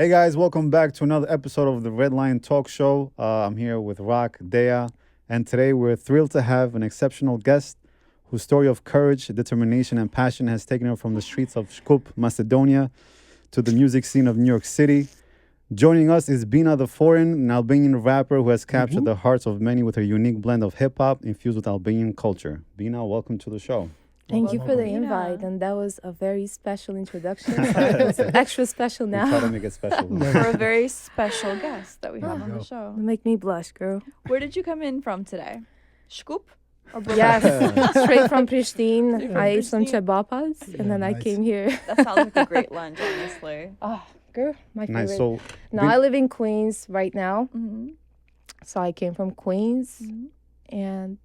Hey guys, welcome back to another episode of the Red Line Talk Show. I'm here with Rock, Dea, and today we're thrilled to have an exceptional guest whose story of courage, determination, and passion has taken her from the streets of Skopje, Macedonia, to the music scene of New York City. Joining us is Bina The Foreign, an Albanian rapper who has captured the hearts of many with her unique blend of hip-hop infused with Albanian culture. Bina, welcome to the show. Thank you for the invite, and that was a very special introduction. So it's extra special We now. try to make it special. For a very special guest that we have on the show. Make me blush, girl. Where did you come in from today? Skopje? Or Yes, straight from Pristina. Straight from I ate some Pristina. chabapas, and then I nice. came here. That sounds like a great lunch, honestly. Oh, girl, my favorite. Nice. So, No, Bin- I live in Queens right now, Mm-hmm. so I came from Queens, and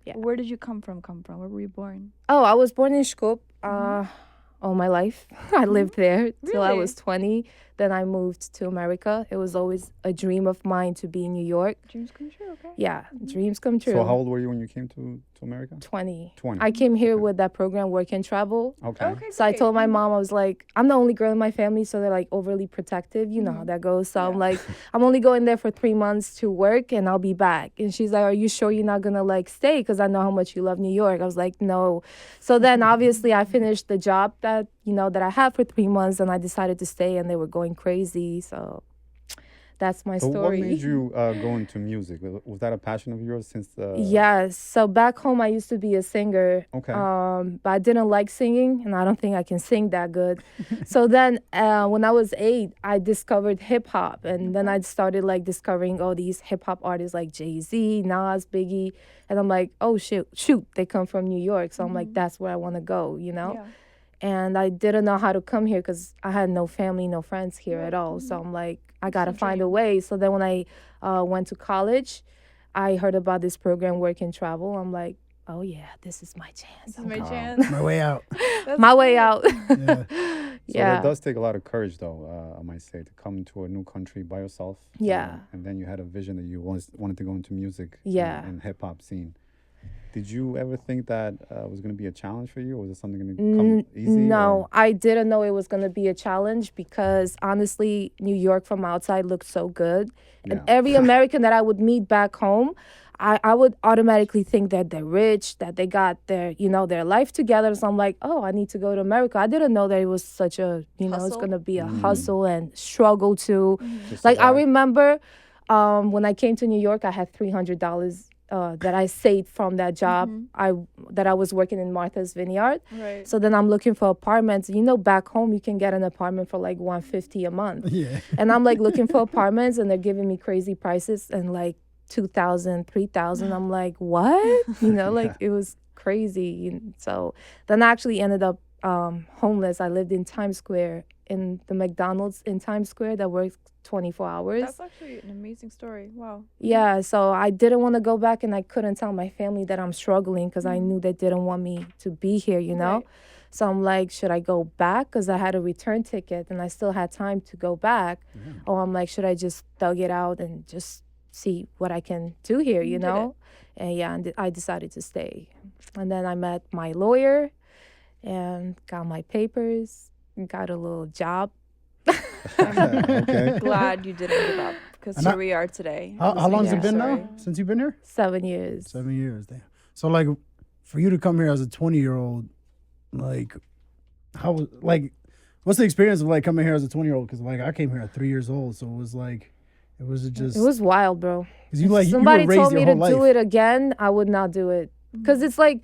Yeah. Where did you come from? Where were you born? oh, I was born in Skopje all my life. I lived there till I Really? was 20. Then I moved to America. It was always a dream of mine to be in New York. Dreams come true, okay. Yeah, dreams come true. so how old were you when you came to America? 20. 20. I came here Okay. with that program, Work and Travel. Okay. Okay, So I great. told my mom, I was like, I'm the only girl in my family, so they're like overly protective. You know how that goes. So I'm Yeah. like, I'm only going there for 3 months to work and I'll be back. And she's like, are you sure you're not going to like stay? Because I know how much you love New York. I was like, no. So then obviously I finished the job that, that I had for 3 months and I decided to stay and they were going crazy. So that's my So what story. made you go into music? Was that a passion of yours since the... Yes. So back home, I used to be a singer. Okay. But I didn't like singing, and I don't think I can sing that good. So then, when I was 8, I discovered hip hop, and then I started like discovering all these hip hop artists like Jay-Z, Nas, Biggie, and I'm like, oh shoot, they come from New York. So I'm like, that's where I want to go, Yeah. And I didn't know how to come here because I had no family, no friends here at all. So I'm like, I gotta find a way. So then when I went to college, I heard about this program, Work and Travel. I'm like, oh yeah, this is my chance. This is I'm my going. chance. My way out. My way out. Yeah. So yeah. that does take a lot of courage, though, I might say, to come to a new country by yourself. Yeah. And then you had a vision that you wanted to go into music Yeah. and hip-hop scene. Did you ever think that was going to be a challenge for you, or was it something going to come easy? No, or- I didn't know it was going to be a challenge because honestly, New York from outside looked so good. And Yeah. every American that I would meet back home, I would automatically think that they're rich, that they got their life together. So I'm like, oh, I need to go to America. I didn't know that it was such a, it's Hustle? going to be a hustle and struggle too. to Like I survive? remember when I came to New York, I had $300 that I saved from that job that I was working in Martha's Vineyard. Right. So then I'm looking for apartments. Back home you can get an apartment for like $150 a month. Yeah. And I'm like looking for apartments and they're giving me crazy prices and like $2,000, $3,000. I'm like, what? Like it was crazy. So then I actually ended up homeless. I lived in Times Square in the McDonald's in Times Square that works 24 hours. That's actually an amazing story. Wow. Yeah, so I didn't want to go back and I couldn't tell my family that I'm struggling because I knew they didn't want me to be here, Right. So I'm like, should I go back? Because I had a return ticket and I still had time to go back. Or I'm like, should I just thug it out and just see what I can do here, You did it. And yeah, I decided to stay. And then I met my lawyer and got my papers, got a little job. Okay. Glad you didn't give up because And here we are today. How listening long has to it your been story. now since you've been here? 7 years. 7 years. Damn. So like, for you to come here as a 20-year-old, like, what's the experience of like coming here as a 20-year-old? Because like I came here at 3 years old, so it was just. It was wild, bro. Cause you like Somebody you were raised told me your to whole do life. it again, I would not do it. Because it's like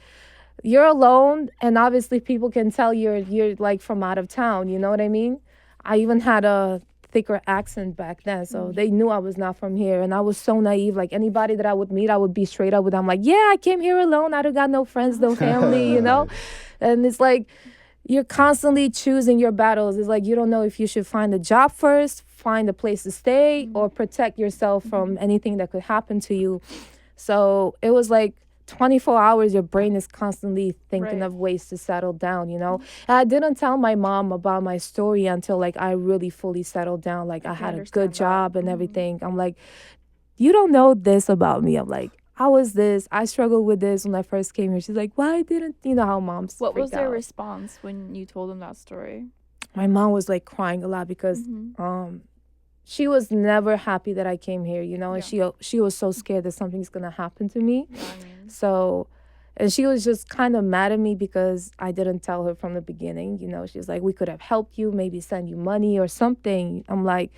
you're alone, and obviously people can tell you're like from out of town. You know what I mean? I even had a thicker accent back then, so they knew I was not from here. And I was so naive. Like anybody that I would meet, I would be straight up with. I'm like, yeah, I came here alone. I don't got no friends, no family. And it's like you're constantly choosing your battles. It's like you don't know if you should find a job first, find a place to stay, or protect yourself from anything that could happen to you. So it was like 24 hours, your brain is constantly thinking Right. of ways to settle down, And I didn't tell my mom about my story until like I really fully settled down. Like I had a understand good that. job and everything. I'm like, you don't know this about me. I'm like, I was this. I struggled with this when I first came here. She's like, why didn't you know how moms What was freak their out. response when you told them that story? My mom was like crying a lot because she was never happy that I came here, you know, and she was so scared that something's gonna happen to me. Yeah, I mean, So, and she was just kind of mad at me because I didn't tell her from the beginning. You know, she's like, we could have helped you, maybe send you money or something. I'm like,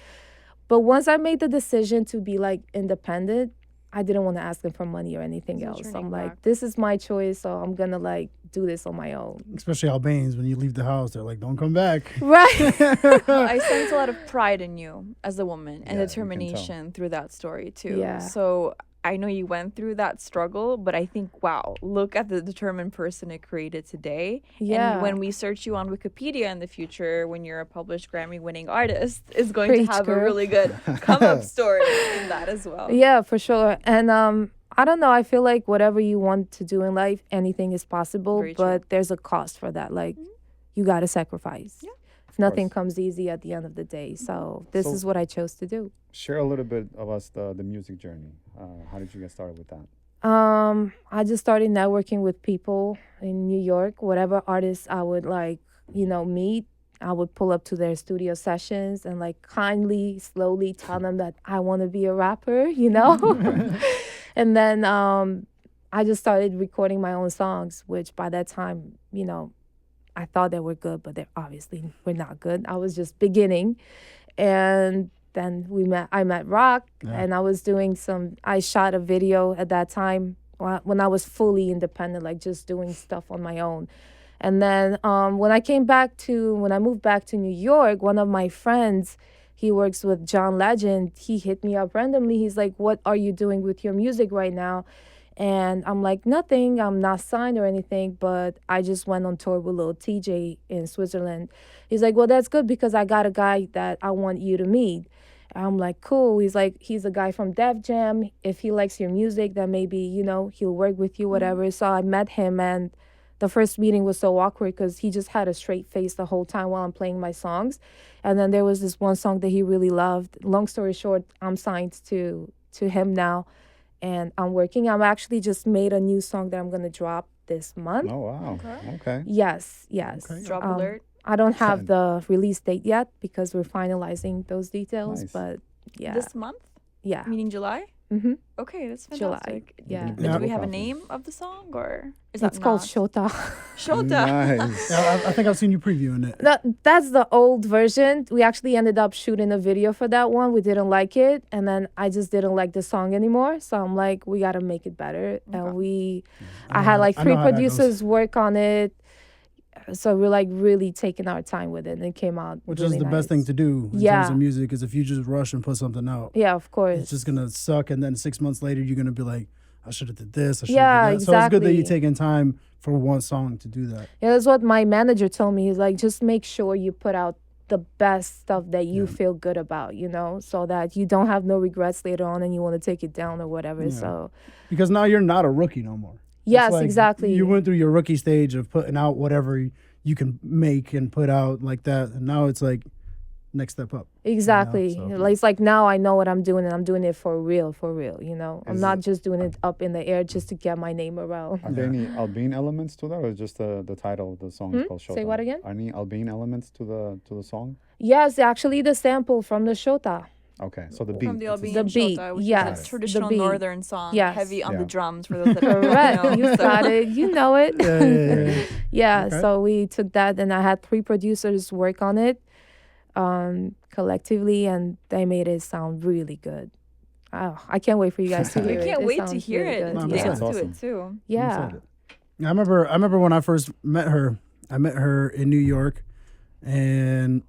but once I made the decision to be like independent, I didn't want to ask them for money or anything No else. turning I'm like, back. this is my choice, so I'm gonna like do this on my own. Especially Albanians, when you leave the house, they're like, "Don't come back." Right. I sense a lot of pride in you as a woman and Yeah, you can tell. determination through that story too. Yeah. So I know you went through that struggle, but I think, wow, look at the determined person it created today. Yeah. And when we search you on Wikipedia in the future, when you're a published Grammy-winning artist, is going Preach, to have girl. a really good come-up story in that as well. Yeah, for sure. And I don't know. I feel like whatever you want to do in life, anything is possible, Very true. but there's a cost for that. Like, you got to sacrifice. Yeah. If nothing course. comes easy at the end of the day. So this So- is what I chose to do. Share a little bit of us the music journey. How did you get started with that? I just started networking with people in New York. Whatever artists I would like, you know, meet, I would pull up to their studio sessions and like kindly, slowly tell them that I want to be a rapper, you know? And then I just started recording my own songs, which by that time, you know, I thought they were good, but they obviously were not good. I was just beginning. And then I met Rock, and I was doing I shot a video at that time when I was fully independent, like just doing stuff on my own. And then when I moved back to New York, one of my friends, he works with John Legend, he hit me up randomly. He's like, what are you doing with your music right now? And I'm like, nothing. I'm not signed or anything, but I just went on tour with Lil TJ in Switzerland. He's like, well, that's good because I got a guy that I want you to meet. I'm like, cool. He's like, he's a guy from Def Jam. If he likes your music, then maybe, you know, he'll work with you, whatever. So I met him, and the first meeting was so awkward because he just had a straight face the whole time while I'm playing my songs. And then there was this one song that he really loved. Long story short, I'm signed to him now, and I'm working. I'm actually just made a new song that I'm going to drop this month. Oh wow. Okay. Yes. Okay. Drop alert. I don't have the release date yet because we're finalizing those details, Nice. but yeah. This month, Yeah. meaning July? Mm-hmm. Okay, that's July, fantastic. yeah. Do Yeah. we have a Confidence. name of the song, or is It's that called not? Shota. Shota. Nice. Yeah, I think I've seen you previewing it. That's the old version. We actually ended up shooting a video for that one. We didn't like it, and then I just didn't like the song anymore. So I'm like, we got to make it better. And I had like I know three how that goes. producers work on it. So we're like really taking our time with it, and it came out Which really is the best nice. thing to do in Yeah. terms of music, is if you just rush and put something out, Yeah, of course. it's just gonna suck, and then 6 months later you're gonna be like, I should have did this, I should Yeah, have did that. So it's good that you're exactly. taking time for one song to do that. Yeah, that's what my manager told me. He's like, just make sure you put out the best stuff that you feel good about, you know, so that you don't have no regrets later on and you want to take it down or whatever. Yeah. So, Because now you're not a rookie no more. It's yes, like exactly. You went through your rookie stage of putting out whatever you can make and put out like that, and now it's like next step up. Exactly. so- Like, it's like now I know what I'm doing, and I'm doing it for real, you know. I'm Is not it- just doing it up in the air just to get my name around. Are there any Albanian elements to that, or just the title of the song is called Shota? Say what again? Are any Albanian elements to the song? Yes, actually the sample from the Shota. Okay, so the beat. From the it's- Albanian The beat, Shota, which yes, is the a traditional beat. northern song, Yes. heavy on Yeah. the drums for those that don't Correct. know. You So- got it. You know it. Yeah. Yeah, Okay. so we took that, and I had 3 producers work on it collectively, and they made it sound really good. Oh, I can't wait for you guys to hear We it. can't It wait to sounds hear really it good. and No, I'm Yeah. dance excited. to Awesome. it too. Yeah. I remember when I first met her. I met her in New York, and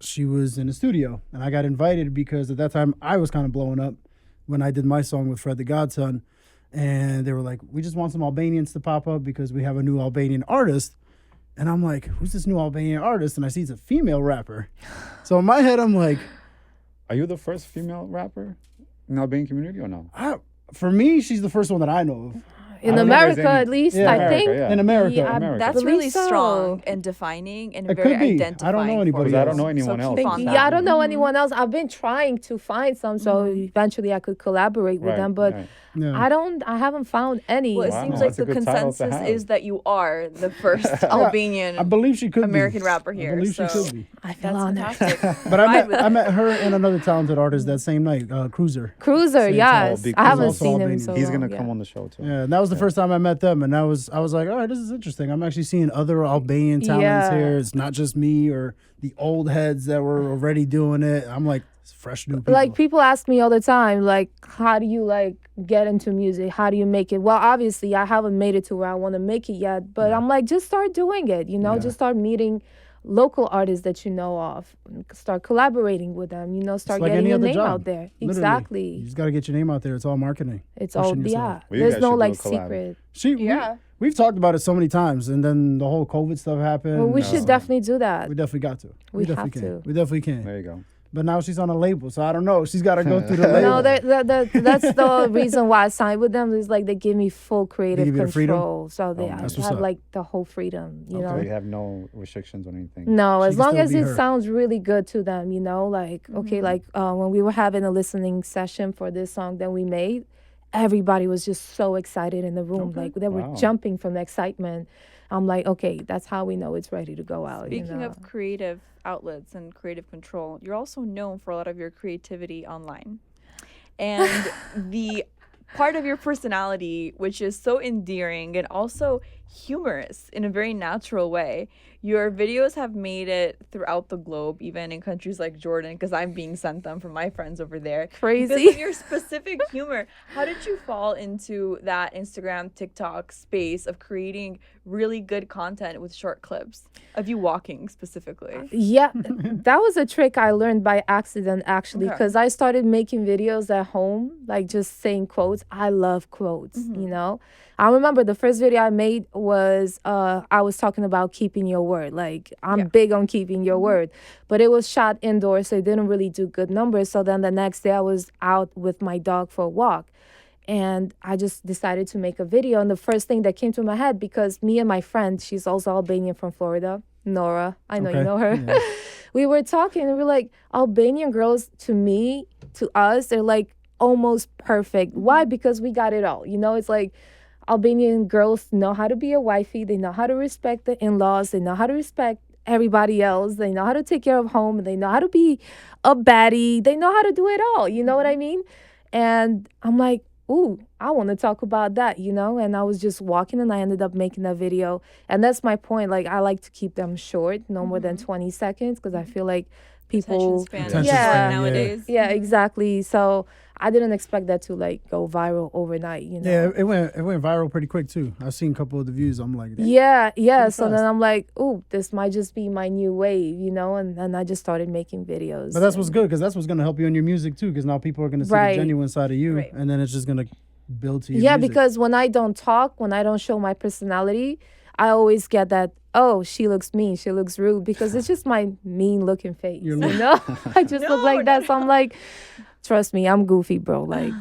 she was in a studio, and I got invited because at that time I was kind of blowing up when I did my song with Fred the Godson, and they were like, "We just want some Albanians to pop up because we have a new Albanian artist." And I'm like, "Who's this new Albanian artist?" And I see it's a female rapper. So in my head, I'm like, Are you the first female rapper in the Albanian community or no? for me, she's the first one that I know of. In I don't think there's America, any- at least, Yeah, I America, think. yeah. In America. Yeah, I America. That's believe really so. strong and defining and It very could be. I don't know identifying. anybody for Because I you. don't know anyone so else. Keep Thank on you. that. Yeah, I don't know anyone else. I've been trying to find some, so eventually I could collaborate with Right, them, but right. Yeah. I haven't found any. Well, it Wow, seems that's like a the good title to consensus have. is that you are the first Albanian I believe she could American be. rapper here. I believe she so could be. I feel That's honored. fantastic. But Ride with I it. met her and another talented artist that same night, Cruiser. Cruiser, Same yes. time. I haven't Also seen him in Albanian. so He's long. gonna yeah. come on the show too. Yeah, and that was the first time I met them, and I was like, all right, this is interesting. I'm actually seeing other Albanian talents Yeah. here. It's not just me or the old heads that were already doing it. I'm like, it's fresh new people. Like people ask me all the time, like, how do you like get into music? How do you make it? Well, obviously I haven't made it to where I want to make it yet, but I'm like, just start doing it, you know, Yeah. just start meeting local artists that you know of, start collaborating with them, you know, start like getting any your other name job. out there. Literally. Exactly. You just got to get your name out there. It's all marketing. It's all pushing yourself. yeah. Well, you There's guys no should do like a collab. secret. Yeah. We've talked about it so many times, and then the whole COVID stuff happened. Well, we No. should definitely do that. We definitely got to. We have definitely can. to. We definitely can. There you go. But now she's on a label, so I don't know. She's got to go through the label. No, that's the reason why I signed with them is like they give me full creative give you the freedom? control. So they I that's what's have up. like the whole freedom, you So know. you have no restrictions on anything. No, She as can long still as be it her. sounds really good to them, you know, like okay, like when we were having a listening session for this song that we made, everybody was just so excited in the room, like they were Wow. jumping from the excitement. I'm like, okay, that's how we know it's ready to go out. you Speaking know? of creative outlets and creative control, you're also known for a lot of your creativity online. And the part of your personality, which is so endearing and also humorous in a very natural way. Your videos have made it throughout the globe, even in countries like Jordan, because I'm being sent them from my friends over there. Because Crazy. of your specific humor. How did you fall into that Instagram, TikTok space of creating really good content with short clips of you walking specifically? Yeah, that was a trick I learned by accident actually, Okay. because I started making videos at home, like just saying quotes. I love quotes, you know. I remember the first video I made was I was talking about keeping your word. Like I'm big on keeping your word, but it was shot indoors, so it didn't really do good numbers. So then the next day I was out with my dog for a walk. And I just decided to make a video. And the first thing that came to my head, because me and my friend, she's also Albanian from Florida, Nora, I know you Okay. know her. We were talking and we were like, Albanian girls, to me, to us, they're like almost perfect. Why? Because we got it all. You know, it's like Albanian girls know how to be a wifey. They know how to respect the in-laws. They know how to respect everybody else. They know how to take care of home. They know how to be a baddie. They know how to do it all. You know what I mean? And I'm like, ooh, I want to talk about that, you know? And I was just walking and I ended up making that video. And that's my point. Like, I like to keep them short, no more than 20 seconds, because I feel like people... Attention span. Attention Yeah. span, Nowadays. Yeah, exactly. So I didn't expect that to, like, go viral overnight, you know? Yeah, it went viral pretty quick too. I've seen a couple of the views. I'm like, Yeah. So fast. then I'm like, ooh, this might just be my new wave, you know? And then I just started making videos. but that's what's good because that's what's gonna help you in your music too. Because now people are gonna see Right. the genuine side of you, Right. and then it's just gonna build to your Yeah, music. because when I don't talk, when I don't show my personality, I always get that, oh, she looks mean, she looks rude, because it's just my mean looking face, you know? I just look like that. So I'm like, trust me, I'm goofy, bro. Like,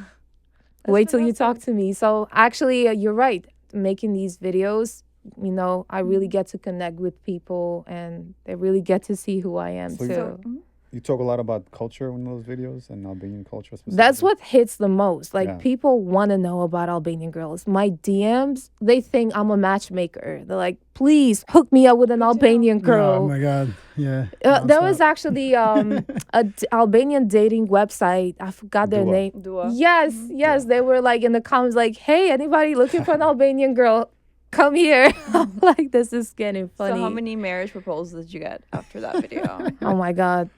wait till you talk to me. So actually, you're right. Making these videos, you know, I really get to connect with people and they really get to see who I am So too. You talk a lot about culture in those videos and Albanian culture specifically. That's what hits the most. Like, Yeah. people want to know about Albanian girls. My DMs, they think I'm a matchmaker. They're like, please hook me up with an Albanian Oh girl. my god, yeah. There was Nonstop. actually Albanian dating website. I forgot their Dua. name. Dua. Yes. They were like in the comments, like, hey, anybody looking for an Albanian girl? Come here. I'm like, this is getting funny. So how many marriage proposals did you get after that video? Oh my God.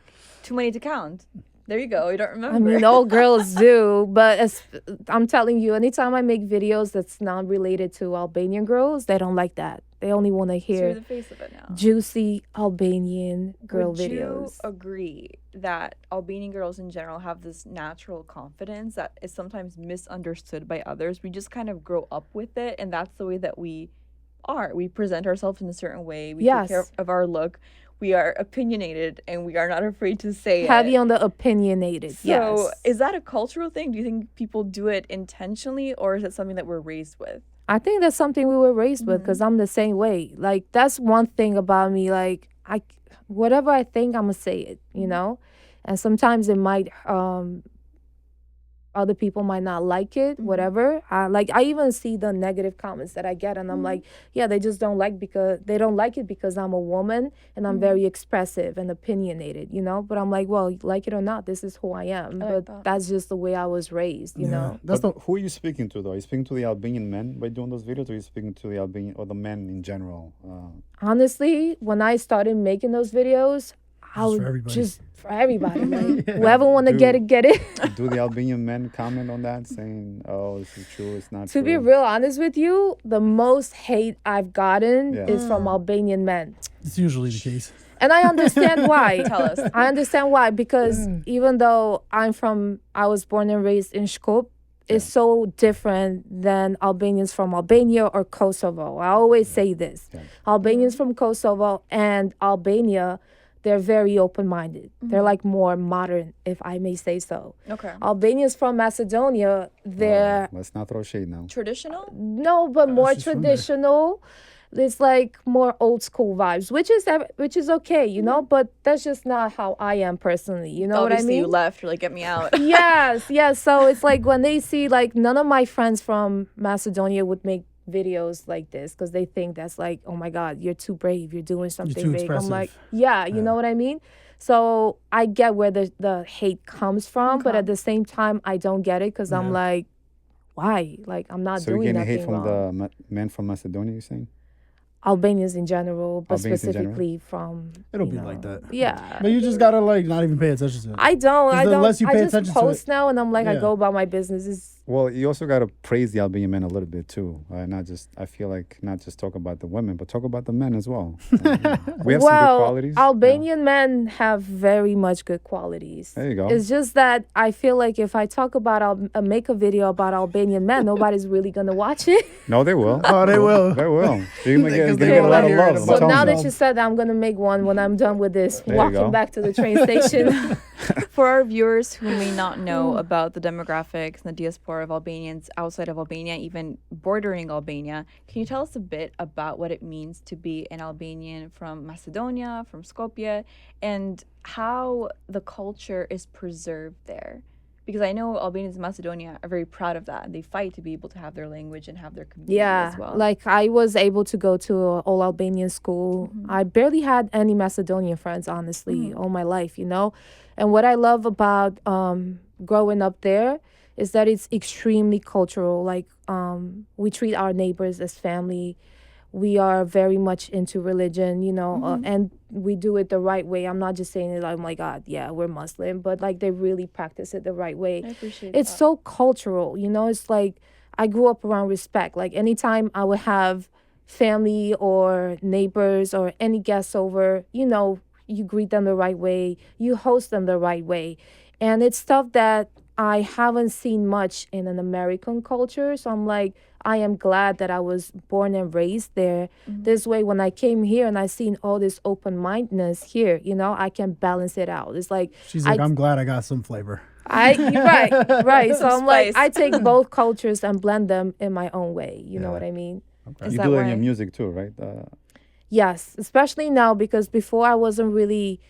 Too many to count. There you go. You don't remember. I mean, all girls do, but I'm telling you, anytime I make videos that's not related to Albanian girls, they don't like that. They only want to So you're hear the face of it now. juicy Albanian girl Would videos. you agree that Albanian girls in general have this natural confidence that is sometimes misunderstood by others? We just kind of grow up with it, and that's the way that we are. We present ourselves in a certain way. We take care Yes. of our look. we are opinionated and we are not afraid to say Heavy it. on the opinionated. So Yes. is that a cultural thing? Do you think people do it intentionally, or is it something that we're raised with? I think that's something we were raised with because I'm the same way. Like that's one thing about me. Like whatever I think, I'm gonna say it. You know, and sometimes it might other people might not like it, whatever. I even see the negative comments that I get, and I'm like, yeah, they just don't like it because I'm a woman and I'm very expressive and opinionated, you know. But I'm like, well, like it or not, this is who I am. like But that. that's just the way I was raised, you know. That's But who are you speaking to, though? Are you speaking to the Albanian men by doing those videos, or are you speaking to the Albanian or the men in general? Honestly, when I started making those videos, I Just was for everybody. just for everybody. Like, whoever want to get it, get it. Do the Albanian men comment on that, saying, "Oh, this is true, it's not To true"? be real honest with you, the most hate I've gotten Yeah. is from Albanian men. It's usually the case. And I understand why. Tell us. I understand why, because even though I was born and raised in Skopje, it's so different than Albanians from Albania or Kosovo. I always say this. Yeah. Albanians from Kosovo and Albania, they're very open-minded. They're like more modern, if I may say so. Okay. Albanians from Macedonia, they're Let's not throw shade now. Traditional? no, but more she's from there. traditional. It's like more old school vibes, which is okay, you know. But that's just not how I am personally. You know Obviously, what I mean? you left. You're like, get me out. Yes. So it's like when they see, like, none of my friends from Macedonia would make videos like this because they think that's like, oh my God, you're too brave, you're doing something too big. expressive. I'm like, yeah, you know what I mean? So I get where the hate comes from, but Okay. at the same time, I don't get it because I'm like, why? Like, I'm not So you're doing getting nothing hate from wrong. the men from Macedonia, you're saying? Albanians in general, but Albanians in general? specifically from. It'll you be know, like that. Yeah. But you just gotta like not even pay attention to it. I don't. I the don't. less you I pay just attention to post it- now, and I'm like, I Yeah. go about my business. It's, Well, you also got to praise the Albanian men a little bit too. Not just, I feel like, not just talk about the women, but talk about the men as well. We have some good qualities. Albanian men have very much good qualities. There you go. It's just that I feel like if I talk about, make a video about Albanian men, nobody's really gonna watch it. No, they will. Oh, they will. They will. You're gonna Because get, they get a will lot of hear it love. about I'm So telling now you. that you said that, I'm gonna make one when I'm done with this, There you go. walking back to the train station. For our viewers who may not know about the demographics and the diaspora of Albanians outside of Albania, even bordering Albania, can you tell us a bit about what it means to be an Albanian from Macedonia, from Skopje, and how the culture is preserved there? Because I know Albanians in Macedonia are very proud of that, and they fight to be able to have their language and have their community Yeah, as well. like I was able to go to an all Albanian school. I barely had any Macedonian friends, honestly, all my life, you know. And what I love about growing up there is that it's extremely cultural. Like we treat our neighbors as family. We are very much into religion, you know, and we do it the right way. I'm not just saying it like, oh my God, yeah, we're Muslim, but like they really practice it the right way. I appreciate It's that. so cultural, you know. It's like I grew up around respect. Like anytime I would have family or neighbors or any guests over, you know, you greet them the right way, you host them the right way. And it's stuff that I haven't seen much in an American culture. So I'm like, I am glad that I was born and raised there. This way, when I came here and I seen all this open-mindedness here, you know, I can balance it out. It's like, She's like, I- I'm glad I got some flavor. right. So I'm like, Spice. I take both cultures and blend them in my own way. You know Yeah. what I mean? Is You that do that in your why- music too, right? Yes, especially now because before I wasn't really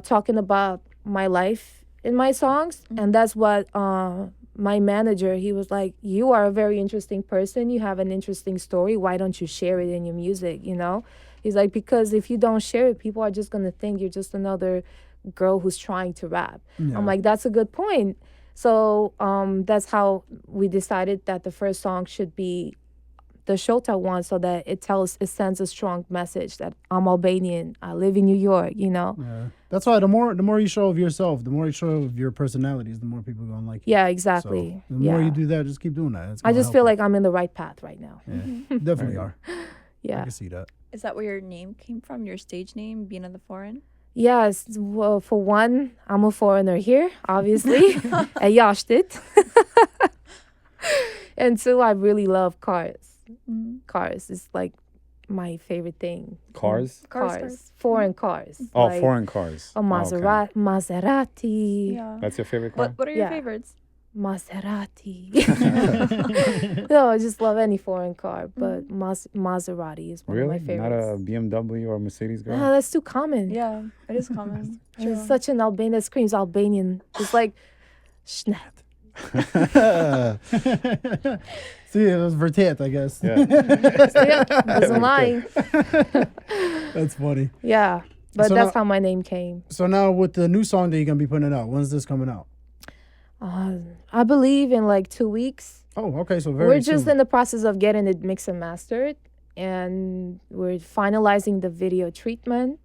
talking about my life in my songs, and that's what my manager, he was like, "You are a very interesting person. You have an interesting story. Why don't you share it in your music?" You know, he's like, because if you don't share it, people are just gonna think you're just another girl who's trying to rap. I'm like, that's a good point. So that's how we decided that the first song should be the Shota one, so that it sends a strong message that I'm Albanian, I live in New York, you know. Yeah. That's why the more you show of yourself, the more you show of your personalities, the more people gonna like you. Yeah, exactly. So the more Yeah. you do that, just keep doing that. It's I gonna just help feel you. like I'm in the right path right now. Yeah, definitely are. I Yeah. can see that. Is that where your name came from? Your stage name, Bina The Foreign? Yes, well, for one, I'm a foreigner here, obviously. And Yashtit. And two, I really love cars. Cars is like my favorite thing. Cars? Cars. Foreign cars. Oh, like foreign cars. A Oh, okay. Maserati. Yeah. That's your favorite car? What are your Yeah. favorites? Maserati. No, I just love any foreign car, but Maserati is one Really? of my Not a favorites. BMW or Mercedes girl? No, that's too common. Yeah, it is common. It's such an Albanian that screams Albanian. It's like, snap. See, it was Vertet, I guess. Yeah. Yeah, wasn't lying. That's funny. Yeah, but So that's now- how my name came. So now with the new song that you're gonna be putting out, when's this coming out? I believe in like 2 weeks. Oh, okay, so very We're just soon. in the process of getting it mixed and mastered, and we're finalizing the video treatment.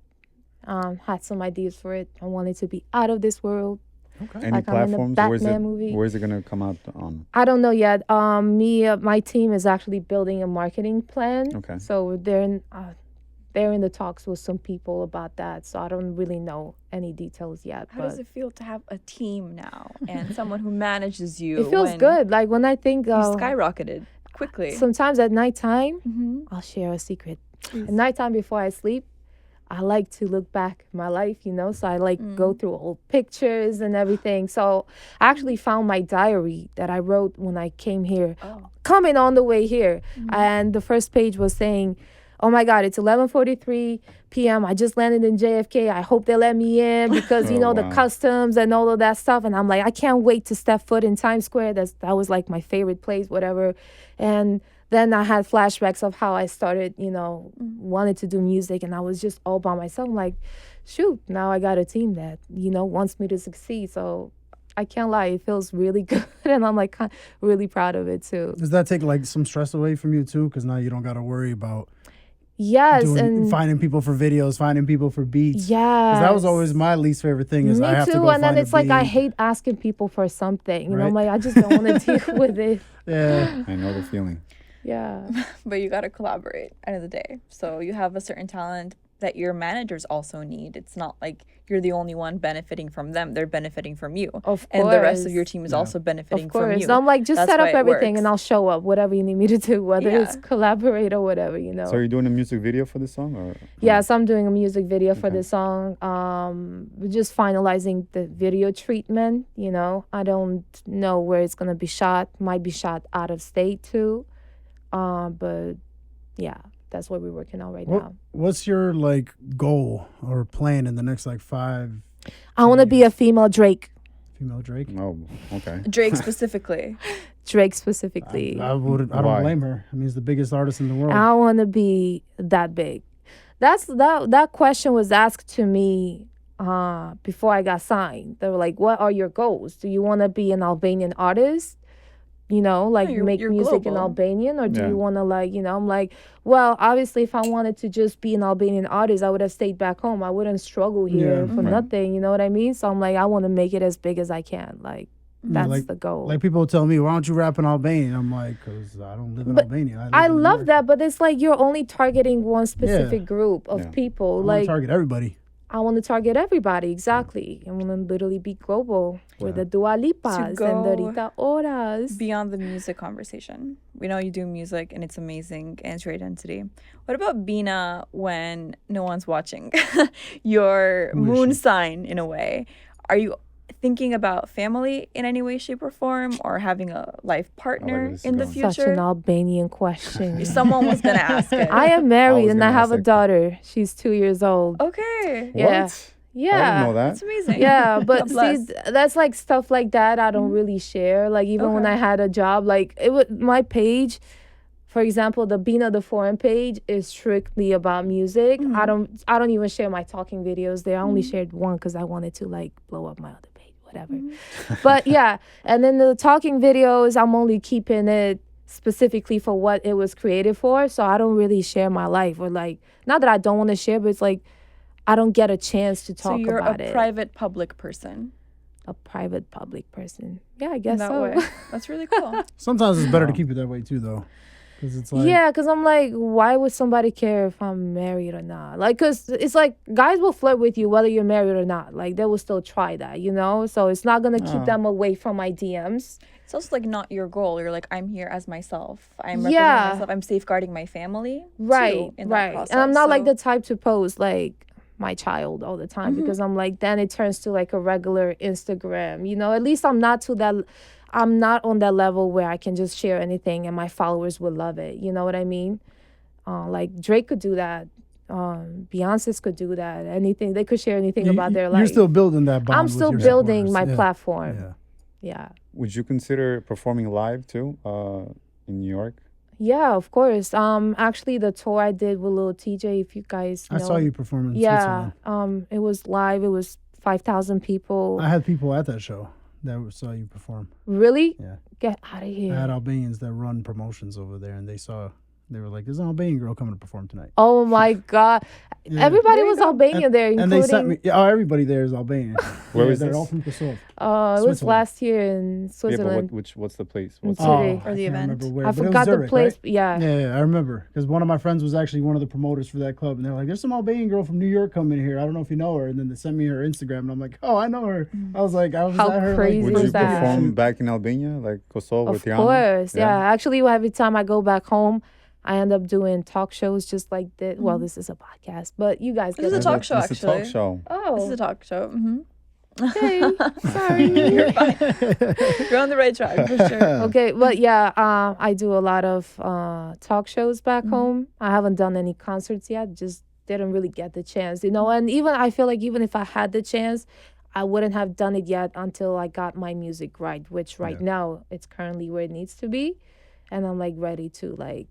Had some ideas for it. I want it to be out of this world. Okay. Any Like I'm in a platforms? Batman movie. Where's it gonna come out on? I don't know yet. My team is actually building a marketing plan. Okay. So they're in the talks with some people about that. So I don't really know any details yet. How but does it feel to have a team now and someone who manages you? it feels when good. Like when I think You skyrocketed quickly. sometimes at nighttime, Mm-hmm. I'll share a secret. At nighttime before I sleep, I like to look back at my life, So I go through old pictures and everything. So I actually found my diary that I wrote when I came here, coming on the way here. And the first page was saying, oh my God, it's 11:43 p.m. I just landed in JFK. I hope they let me in because, Oh, the wow. customs and all of that stuff. And I'm like, I can't wait to step foot in Times Square. That was like my favorite place, whatever. And then I had flashbacks of how I started, wanted to do music. And I was just all by myself. I'm like, shoot, now I got a team that, wants me to succeed. So I can't lie, it feels really good. And I'm like really proud of it too. Does that take like some stress away from you too? Because now you don't got to worry about Yes. And finding people for videos, finding people for beats. yeah. Because that was always my least favorite thing is Me I have too. to go And then find a it's like I beat. hate asking people for something. I'm Right. like, I just don't want to deal with it. Yeah. I know the feeling. Yeah. But you got to collaborate end of the day. So you have a certain talent that your managers also need. It's not like you're the only one benefiting from them. They're benefiting from you. Of And the rest of course. your team is also benefiting Of from course. you. So I'm like, just That's set why up it everything works. and I'll show up, whatever you need me to do, whether Yeah. it's collaborate or whatever, So are you doing a music video for this song? Or Yes, I'm doing a music video for Okay. this song. We're just finalizing the video treatment, I don't know where it's going to be shot. Might be shot out of state too. But yeah, that's what we're working on right now. What's your like goal or plan in the next like 5 I want to be a female Drake. female Drake? Oh, okay. Drake specifically. Drake specifically. I don't Why? blame her. I mean, he's the biggest artist in the world. I want to be that big. That question was asked to me before I got signed. They were like, "What are your goals? Do you want to be an Albanian artist? Make you're music in global. Albanian, or do Yeah. you want to I'm like, well, obviously, if I wanted to just be an Albanian artist, I would have stayed back home. I wouldn't struggle here Yeah. for Right. nothing. You know what I mean? So I'm like, I want to make it as big as I can. Like, that's like- the goal. Like people tell me, why don't you rap in Albanian? I'm like, because I don't live in But Albania. live I in love America. that, but it's like you're only targeting one specific group of Yeah. people. I want Like, to target everybody. I want to target everybody, exactly. I want to literally be global with the Dua Lipas and the go Rita Oras. Beyond the music conversation. We know you do music and it's amazing and it's your identity. What about Bina when no one's watching? Your Who is moon she? sign, in a way. Are you thinking about family in any way, shape, or form, or having a life partner where this is in the going. Such an future? Albanian question. Someone was gonna ask it. I am married was and I gonna have ask a that. daughter. She's 2 years old. Okay. Yeah. What? I Yeah. didn't know that. That's amazing. Yeah, but God see, bless. that's like stuff like that I don't really share. Like even when Okay. I had a job, like it would my page, for example, the Bina The Foreign page is strictly about music. I don't even share my talking videos there. I only shared one because I wanted to like blow up my other page, whatever. But yeah, and then the talking videos, I'm only keeping it specifically for what it was created for. So I don't really share my life or like not that I don't want to share, but it's like I don't get a chance to So talk you're about a it. private public person A private public person. Yeah, I in guess that so. way. That's really cool. Sometimes it's better to keep it that way too, though. Because it's like, Yeah, because I'm like, why would somebody care if I'm married or not? Like, because it's like guys will flirt with you whether you're married or not. Like, they will still try that, you know? So it's not going to keep them away from my DMs. It's also like not your goal. You're like, I'm here as myself. I'm representing Yeah. myself. I'm safeguarding my family. Right, too, in that right. process. And I'm not like So- the type to post like my child all the time because I'm like, then it turns to like a regular Instagram. You know, at least I'm not on that level where I can just share anything and my followers will love it. You know what I mean? Like Drake could do that. Beyonce's could do that. Anything they could share anything about their life. You're still building that bond. I'm with still your building supporters. my Yeah. platform. Yeah. Yeah. Would you consider performing live too in New York? Yeah, of course. Actually, the tour I did with Lil TJ, if you guys know. I saw you perform in Yeah. Switzerland. It was live. It was 5,000 people. I had people at that show that saw you perform. Really? Yeah. Get out of I had here. Albanians that run promotions over there, and they were like, "There's an Albanian girl coming to perform tonight." Oh my God. Yeah. Everybody There you was go. Albanian there, And including. they sent me. Yeah, everybody there is Albanian. Where Yeah, is they're this? all from Kosovo. It was Switzerland. last year in Yeah, Switzerland. but what's the place? In What's Zurich. Or the I can't event. remember where, I but it was forgot the Zurich, place. right? Yeah. Yeah, I remember because one of my friends was actually one of the promoters for that club, and they're like, "There's some Albanian girl from New York coming here. I don't know if you know her." And then they sent me her Instagram, and I'm like, "Oh, I know her." I was like, "I was How at her." crazy Would was you that? perform back in Albania, like Kosovo or Of Tirana? course. Yeah. Actually, every time I go back home, I end up doing talk shows just like this. Well, this is a podcast, but you guys This get is a it. talk show, It's a talk actually. show. This is a Oh, talk show. Mm-hmm. okay. Sorry. You're fine. You're on the right track for sure. Okay, but yeah, I do a lot of talk shows back home. I haven't done any concerts yet. Just didn't really get the chance, you know. And even I feel like even if I had the chance, I wouldn't have done it yet until I got my music right, which right now it's currently where it needs to be, and I'm like ready to like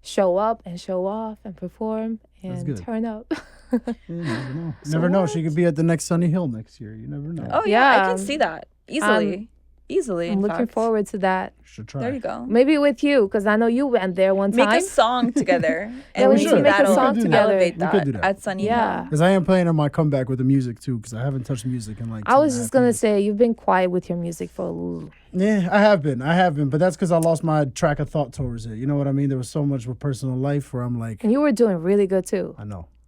show up and show off and perform and good. turn up. You never know. Never know. She could be at the next Sunny Hill next year. You never know. Oh yeah, I Yeah. can see that easily. Easily. I'm in looking fact. forward to that. Should try. There you go. Maybe with you, because I know you went there one Make time. a song together. Yeah, we need to maybe make a that'll song together. elevate We that, could do that. at Sunny Yeah. Hill. Because I am planning on my comeback with the music too. Because I haven't touched music in like. I was 2.5 just gonna years. say you've been quiet with your music for a little. Yeah, I have been, but that's because I lost my track of thought towards it. You know what I mean? There was so much with personal life where I'm like, And you were doing really good too.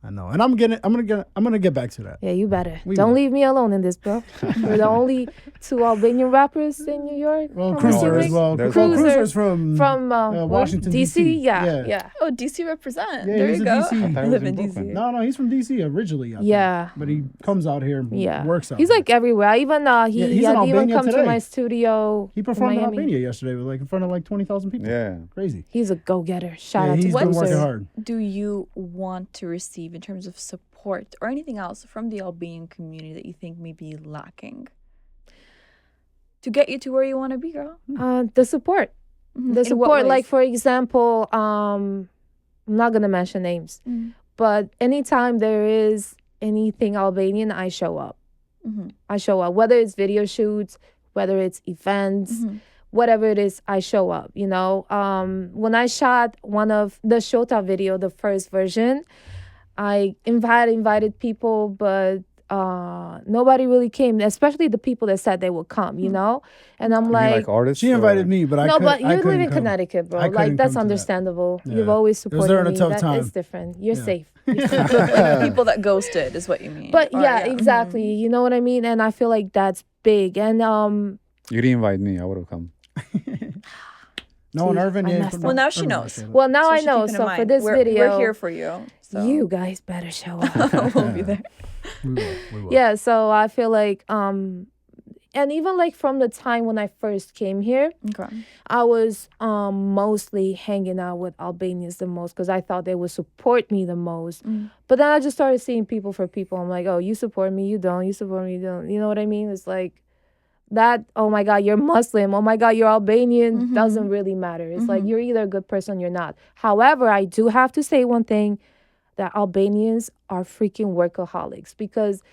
I know, and I'm gonna get back to that. Yeah, you better. We Don't will. leave me alone in this, bro. We're the only two Albanian rappers in New York. Well, I'm Cruiser as assuming. well. There's Well, Cruiser Cruiser's from From Washington, DC. DC. Yeah, Yeah. yeah. Oh, DC represent. Yeah, there he's you a go. DC. I thought I he live was in in DC. Brooklyn. No, he's from DC originally. I think. Yeah. But he comes out here and Yeah, works out. he's here. like everywhere. I even he Yeah, he's in had even Albania come to today. my studio. He performed in Miami. Albania yesterday, with like in front of like 20,000 people. Yeah. Crazy. He's a go-getter. Shout Yeah, out to he's been Cruiser. working hard. Do you want to receive in terms of support or anything else from the Albanian community that you think may be lacking to get you to where you want to be, girl? The support. Mhm. The In what support, like ways? for example, I'm not gonna mention names, Mhm. but anytime there is anything Albanian, I show up. Mhm. I show up, whether it's video shoots, whether it's events, Mhm. whatever it is, I show up. You know, when I shot one of the Shota video, the first version, I invited people, but nobody really came, especially the people that said they would come. You know, and I'm You mean like. like artists? She invited or- me, but I No, couldn't. but I you live couldn't in come. Connecticut, bro. I Like couldn't that's come to that. understandable. Yeah. You've always It was supported during a me. tough time. It's different. You're Yeah. safe. Like people that ghosted is what you mean. But Or, yeah, exactly. You know what I mean? And I feel like that's big. And You didn't invite me. I would have come. No, and See, Irvin. I Yeah, messed from- up. Well, now she Irvin knows. actually. well, now I she know. keep it in So for mind. this we're video, here for you. So. you guys better show up. we'll be there. We will. We will. Yeah. So I feel like and even like from the time when I first came here, Okay. I was mostly hanging out with Albanians the most because I thought they would support me the most. But then I just started seeing people for people. I'm like, oh, you support me, you don't. You support me, you don't. You know what I mean? It's like that. Oh my God, you're Muslim. Oh my God, you're Albanian. Doesn't really matter. It's like you're either a good person, or you're not. However, I do have to say one thing, that Albanians are freaking workaholics because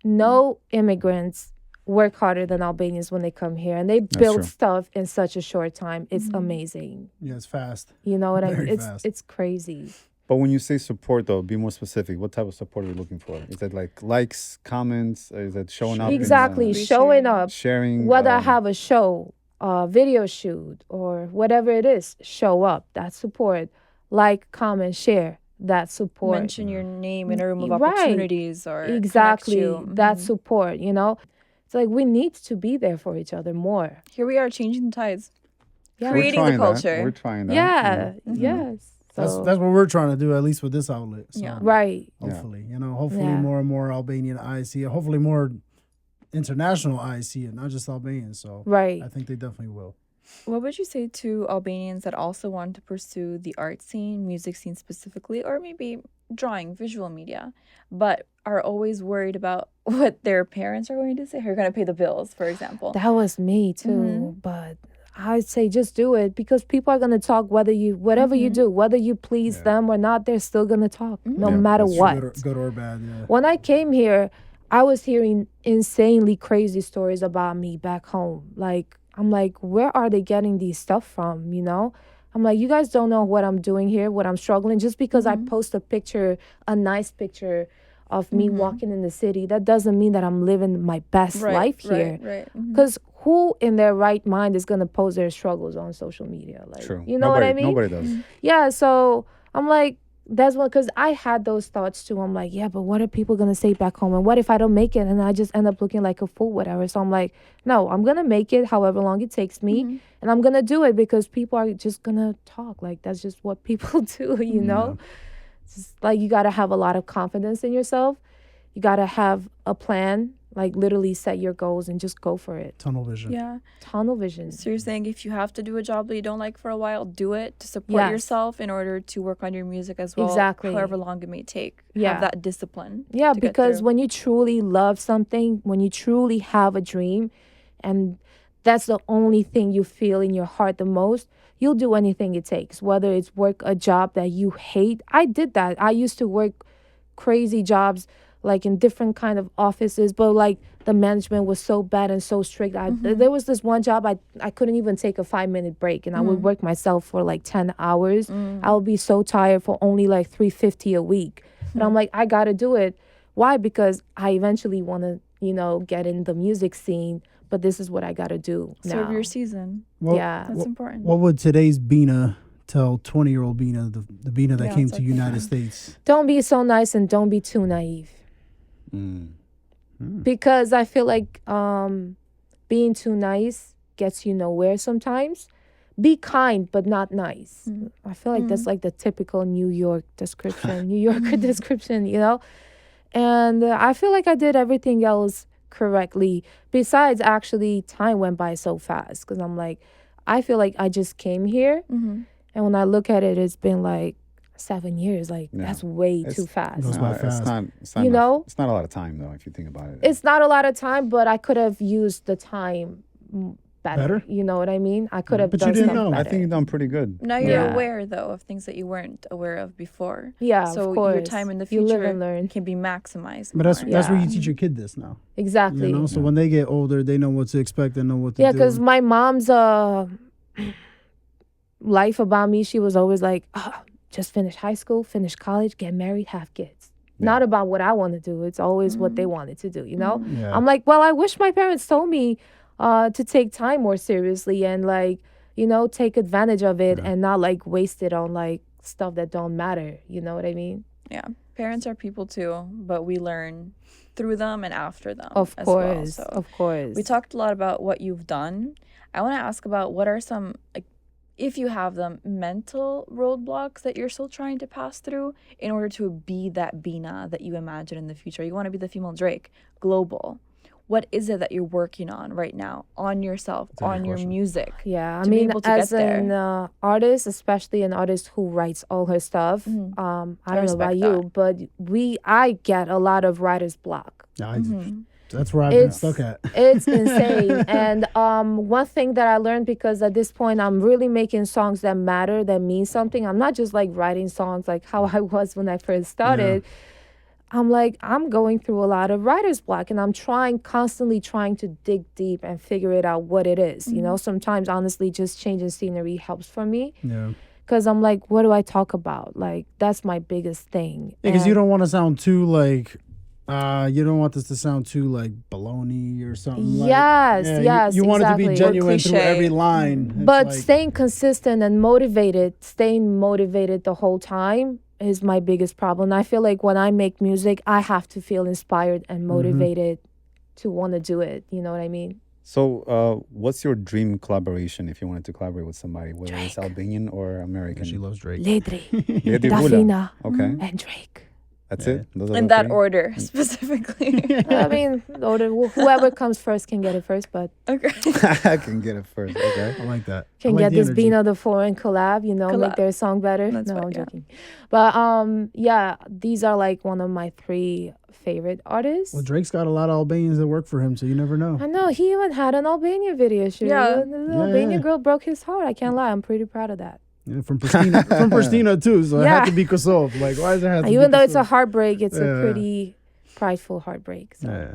no immigrants work harder than Albanians when they come here, and they build true. stuff in such a short time. It's amazing. Yeah, it's fast. You know what I mean? Very It's fast. it's crazy. But when you say support, though, be more specific. What type of support are you looking for? Is it like likes, comments? Is it showing up? Exactly, And, showing up. sharing. Whether I have a show, video shoot or whatever it is, show up. That's support. Like, comment, share. That's support. Mention your name in a room of Right. opportunities or Exactly. connect you. That's support, you know? It's like we need to be there for each other more. Here we are changing the tides. Yeah. We're Creating the trying that. culture. We're trying that. Yeah. Yes. That's So, that's what we're trying to do, at least with this outlet. So Yeah. right. hopefully, hopefully Yeah. more and more Albanian eyes see it. Hopefully more international eyes see it, not just Albanians. So Right. I think they definitely will. What would you say to Albanians that also want to pursue the art scene, music scene specifically, or maybe drawing, visual media, but are always worried about what their parents are going to say? Who are going to pay the bills, for example? That was me too. But I'd say just do it because people are gonna talk whatever you do, whether you please them or not, they're still gonna talk no Yeah, matter that's what. Good or bad, yeah. When I came here, I was hearing insanely crazy stories about me back home. Like, I'm like, where are they getting these stuff from, you know? I'm like, you guys don't know what I'm doing here, what I'm struggling. Just because I post a picture, a nice picture of me walking in the city, that doesn't mean that I'm living my best life here. Right. Because who in their right mind is going to post their struggles on social media? Like, True. you know what I mean? Nobody does. Yeah, so I'm like, that's what, because I had those thoughts too. I'm like, yeah, but what are people going to say back home? And what if I don't make it and I just end up looking like a fool, whatever? So I'm like, no, I'm going to make it however long it takes me. And I'm going to do it because people are just going to talk. Like, that's just what people do, you know? It's just, like, you got to have a lot of confidence in yourself. You got to have a plan, like literally set your goals and just go for it. Tunnel vision. Yeah. Tunnel vision. So you're saying if you have to do a job that you don't like for a while, do it to support Yes. yourself in order to work on your music as well. Exactly. However long it may take. Yeah. Have that discipline. Yeah, to get because through. when you truly love something, when you truly have a dream, and that's the only thing you feel in your heart the most, you'll do anything it takes, whether it's work a job that you hate. I did that. I used to work crazy jobs, like in different kind of offices, but like the management was so bad and so strict. There was this one job I couldn't even take a 5-minute break, and I would work myself for like 10 hours. I would be so tired for only like $350 a week. But I'm like, I gotta do it. Why? Because I eventually want to, get in the music scene. But this is what I gotta do Serve now. your season. Well, Yeah. That's important. What would today's Bina tell 20-year-old Bina, the Bina that Yeah, came it's to like United that. States? Don't be so nice and don't be too naive. Because I feel like being too nice gets you nowhere sometimes. Be kind, but not nice. I feel like that's like the typical New Yorker description, And I feel like I did everything else correctly. Besides, actually, time went by so fast because I'm like, I feel like I just came here. And when I look at it, it's been like 7 years. Like, that's way too fast. Goes by fast. It's not You enough. know? It's not a lot of time though, if you think about it. It's not a lot of time, but I could have used the time better. You know what I mean? I could have But you done didn't stuff know. better. I think you've done pretty good. Now you're Yeah. aware, though, of things that you weren't aware of before. Yeah, So of course. your time in the You live future and learn. can be maximized. But that's more. where Yeah. you teach your kid this now. Exactly. So when they get older, they know what to expect and know what to Yeah, do. because my mom's life about me, she was always like, just finish high school, finish college, get married, have kids. Not about what I want to do. It's always what they wanted to do, Yeah. I'm like, well, I wish my parents told me to take time more seriously and like, take advantage of it and not like waste it on like stuff that don't matter. You know what I mean? Yeah. Parents are people too, but we learn through them and after them. Of as well, course. so. Of course. We talked a lot about what you've done. I want to ask about what are some, like, if you have them, mental roadblocks that you're still trying to pass through in order to be that Bina that you imagine in the future. You want to be the female Drake, global. What is it that you're working on right now, on yourself, on your music? Yeah, I to be mean, able to as get there? an artist, especially an artist who writes all her stuff, I don't know about respect you, but I get a lot of writer's block. Yeah, that's where I've been It's stuck at. It's insane. And one thing that I learned, because at this point I'm really making songs that matter, that mean something. I'm not just like writing songs like how I was when I first started. I'm like, I'm going through a lot of writer's block, and I'm constantly trying to dig deep and figure it out what it is. Sometimes honestly just changing scenery helps for me. Yeah. Because I'm like, what do I talk about? Like, that's my biggest thing. Because you And- don't want to sound too like, You don't want this to sound too like baloney or something. Yes, like, yes, You want it to be exactly. Or genuine through cliche. every line. It's But like, staying consistent and staying motivated the whole time is my biggest problem. I feel like when I make music, I have to feel inspired and motivated to want to do it. You know what I mean? So, what's your dream collaboration if you wanted to collaborate with somebody, whether it's Albanian or American? she loves Drake. Ledri, Lady Vula. Dafina, Okay, and Drake. that's Yeah. it. Those are In the that three? order, specifically. I mean, whoever comes first can get it first, but Okay. I can get it first. Okay. I like that. can I like get the this energy. Bina The Foreign collab, make Collab. their song better. That's No, what- I'm yeah. joking. But yeah, these are like one of my 3 favorite artists. Well, Drake's got a lot of Albanians that work for him, so you never know. I know he even had an Albanian video shoot. Yeah. The Albanian yeah. girl broke his heart. I can't lie. I'm pretty proud of that. Yeah, from Pristina, from Pristina too. So it Yeah. had to be Kosovo. Like, why does it have to? Even be though it's a Kosovo? heartbreak, it's a Yeah. pretty prideful heartbreak. So. Yeah,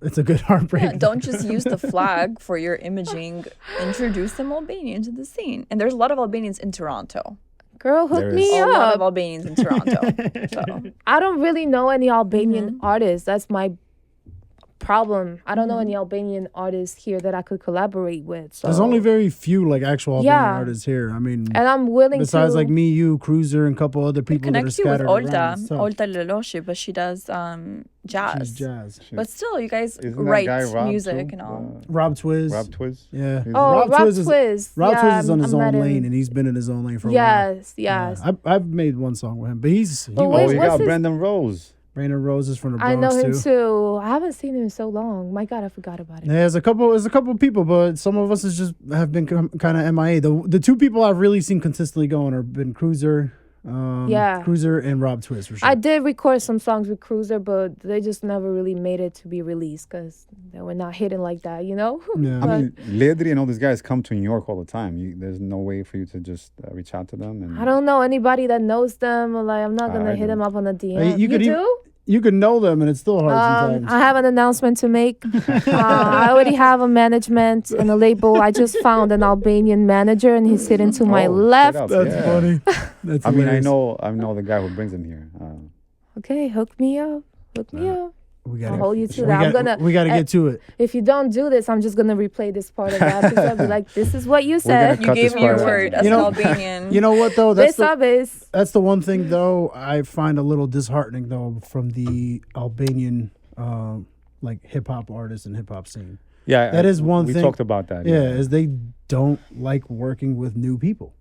it's a good heartbreak. Yeah, don't just use the flag for your imaging. Introduce some Albanians to the scene. And there's a lot of Albanians in Toronto. Girl, hook There me is. A lot up. of Albanians in Toronto. So I don't really know any Albanian Mm-hmm. artists. That's my problem. I don't know Mm-hmm. any Albanian artists here that I could collaborate with. So. There's only very few like actual Albanian Yeah. artists here. I mean, and I'm willing besides to. like me, you, Cruiser, and a couple other people that are connect you with scattered Olta. around. It's tough. Olta Leloshi, but she does jazz. She's jazz. But still, you guys Isn't that write guy Rob music too? and all. Rob Twiz. Rob Twiz. Yeah. He's- Oh, Rob Twiz is- Twiz. Rob Yeah, Twiz is on his I met own him. lane, and he's been in his own lane for a while. Yes, yes. I've made one song with him, but he But Oh, wait, you what's got his- Brandon Rose. Rainer Rose is from the Bronx I know him too. too. I haven't seen him in so long. My God, I forgot about it. Yeah, there's a couple people, but some of us is just have been kind of MIA. The 2 people I've really seen consistently going are been Cruiser, Cruiser and Rob Twiz for sure. I did record some songs with Cruiser, but they just never really made it to be released because they were not hidden like that, you know? Yeah. I mean, Ledri and all these guys come to New York all the time. There's no way for you to just reach out to them. And I don't know anybody that knows them. Or like, I'm not gonna I hit them do. up on the DM. Hey, you could do? You could know them, and it's still hard sometimes. I have an announcement to make. I already have a management and a label. I just found an Albanian manager, and he's sitting to my Oh, left. straight up, That's yeah. funny. That's I mean, I hilarious. know the guy who brings him here. Okay, hook me up. Hook me up. We I'll gotta, hold you to we that. I'm gotta- gonna. we got to get to it. If you don't do this, I'm just gonna replay this part of the episode. I'll be like, "This is what you said." gonna cut You gave this me your part out. word as You an know- Albanian. You know what though? This is. That's the one thing though I find a little disheartening though from the Albanian like hip hop artists and hip hop scene. Yeah, That is one we thing. talked about that. Yeah, is they don't like working with new people.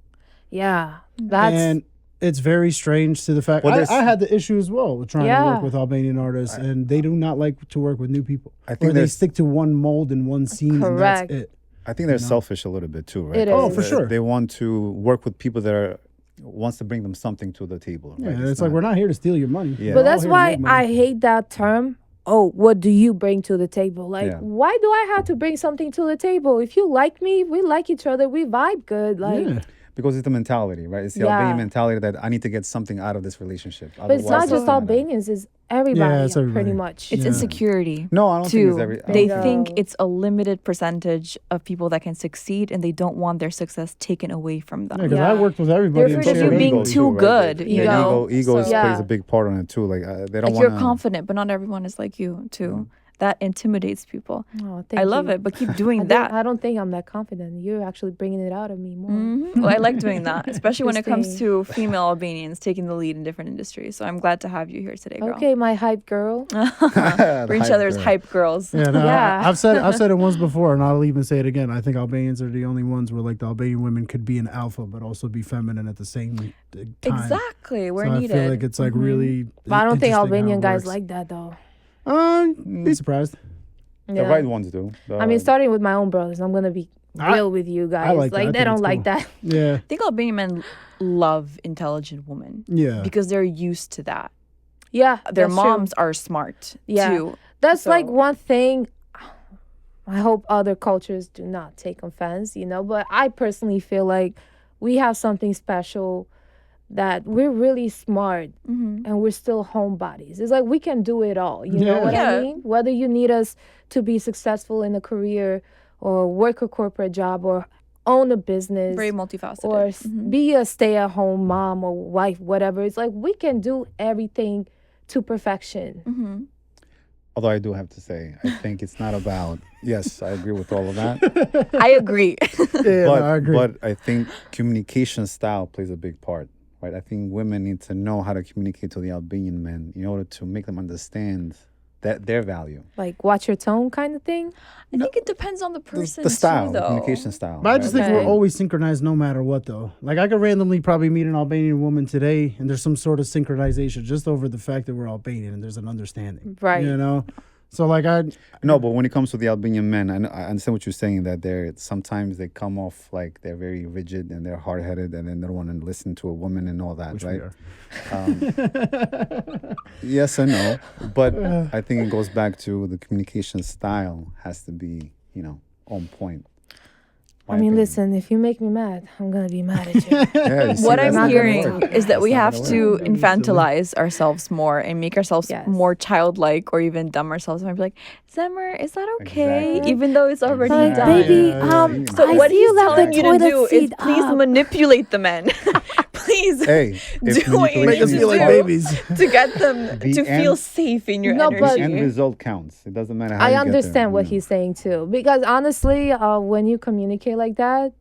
Yeah, that's. And it's very strange to the fact Well, I there's- had the issue as well with trying to Yeah. work with Albanian artists, and they do not like to work with new people. I Or think they there's stick to one mold and one scene, Correct. and that's it. I think they're know? selfish a little bit too, right? It Oh, is. for sure. They want to work with people that are wants to bring them something to the table. Yeah, right? it's like we're not here to steal your money. Yeah. But We're all that's here to why make money. I hate that term. Oh, what do you bring to the table? Like, Yeah. why do I have to bring something to the table? If you like me, we like each other, we vibe good. Like, Yeah. because it's the mentality, right? It's the Yeah. Albanian mentality that I need to get something out of this relationship. but it's not Otherwise, just not- Albanians; it's everybody, it's everybody. pretty much. It's Yeah. insecurity. No, I don't think Too. it's every. I They don't think- think it's a limited percentage of people that can succeed, and they don't want their success taken away from them. Yeah, because Yeah. I worked with everybody. They're and afraid of shared you being everybody. too right? good, The- you the know? ego So- plays Yeah. a big part on it too. Like they don't Like you're want confident, but not everyone is like you too. That intimidates people. Oh, thank I love you. it, but keep doing I that. don't think I'm that confident. You're actually bringing it out of me more. Well, I like doing that, especially when it comes Interesting. to female Albanians taking the lead in different industries. So I'm glad to have you here today, girl. Okay, my hype girl. We're each other's girl. hype girls. Yeah, no, Yeah. I've said it once before, and I'll even say it again. I think Albanians are the only ones where like the Albanian women could be an alpha, but also be feminine at the same time. Exactly. We're So needed. I feel like it's like really. But I don't think interesting how Albanian it guys works. like that though. Be surprised. The Yeah. right ones do. I mean, starting with my own brothers, I'm gonna be I- real with you guys. like that. I they think don't it's like cool. that. Yeah, I think Albanian men love intelligent women yeah. because they're used to that. Yeah, Their that's true. moms are smart Yeah. too. That's like So- one thing. I hope other cultures do not take offense, but I personally feel like we have something special that we're really smart Mm-hmm. and we're still homebodies. It's like we can do it all. You know Yeah. what Yeah. I mean? Whether you need us to be successful in a career or work a corporate job or own a business Very multifaceted. or be a stay-at-home mom or wife, whatever. It's like we can do everything to perfection. Mm-hmm. Although I do have to say, I think it's not about. Yes, I agree with all of that. I agree. Yeah, no, I agree. But I think communication style plays a big part, right? I think women need to know how to communicate to the Albanian men in order to make them understand that their value. Like watch your tone kind of thing. I think it depends on the person The style, too, the though. communication style. But I just think Okay. we're always synchronized no matter what, though. Like, I could randomly probably meet an Albanian woman today, and there's some sort of synchronization just over the fact that we're Albanian and there's an understanding. Right. You know? So, like, No, but when it comes to the Albanian men, I understand what you're saying, that they're sometimes they come off like they're very rigid and they're hard-headed and then they don't want to listen to a woman and all that, which right? we are. Yes and no, but I think it goes back to the communication style has to be, on point. I mean, listen, if you make me mad, I'm going to be mad at you. Yeah, you see, What that's I'm not gonna hearing work. is that we That's have not to gonna work. infantilize ourselves more and make ourselves Yes. more childlike or even dumb ourselves. And be like, Zemmer, is that okay? Exactly. Even though it's already Like, done. baby, yeah. So I what see he's you left telling the you to toilet do is seat please up. manipulate the men. Please Hey, if do what you Make need us to feel like do babies. to get them The to feel end- safe in your No, but- the end energy. result counts. It doesn't matter how I you get there, understand what he's saying too. Because honestly, when you communicate like that,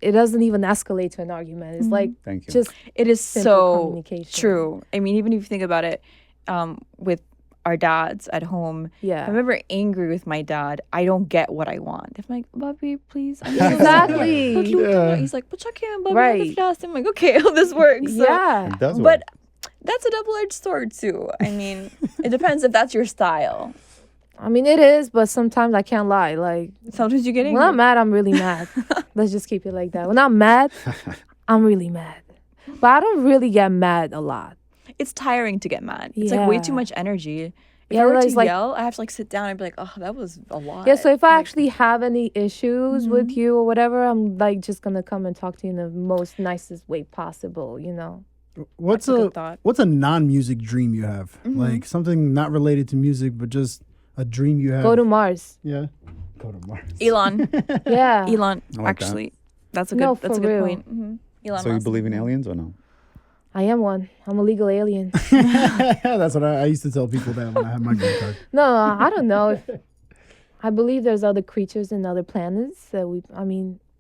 it doesn't even escalate to an argument. It's like Thank you. just It is simple so communication. true. I mean, even if you think about it, with our dads at home, yeah. I remember angry with my dad. I don't get what I want. I'm like, Bobby, please. I'm Exactly. Yeah. He's like, but Bobby, Right. I'm like, okay, how this works. So- Yeah. It does but work. that's a double-edged sword too. I mean, it depends if that's your style. I mean, it is, but sometimes I can't lie. Like, Sometimes you get angry. when I'm mad, I'm really mad. Let's just keep it like that. When I'm mad, I'm really mad. But I don't really get mad a lot. It's tiring to get mad. It's like way Yeah. too much energy. If Yeah, I were like- to like- yell, I have to sit down and be like, oh, that was a lot. Yeah, so if I Like, actually have any issues with you or whatever, I'm like just gonna come and talk to you in the most nicest way possible, What's That's a a good thought. what's a non-music dream you have? Like something not related to music, but just a dream you have. Go to Mars. Yeah. Go to Mars. Elon. Yeah. Elon, I like that. actually, that's a No, good. That's a for good real. point. Elon. So you Musk. believe in aliens or no? I am one. I'm a legal alien. That's what I used to tell people that when I had my green card. No, I don't know. I believe there's other creatures in other planets that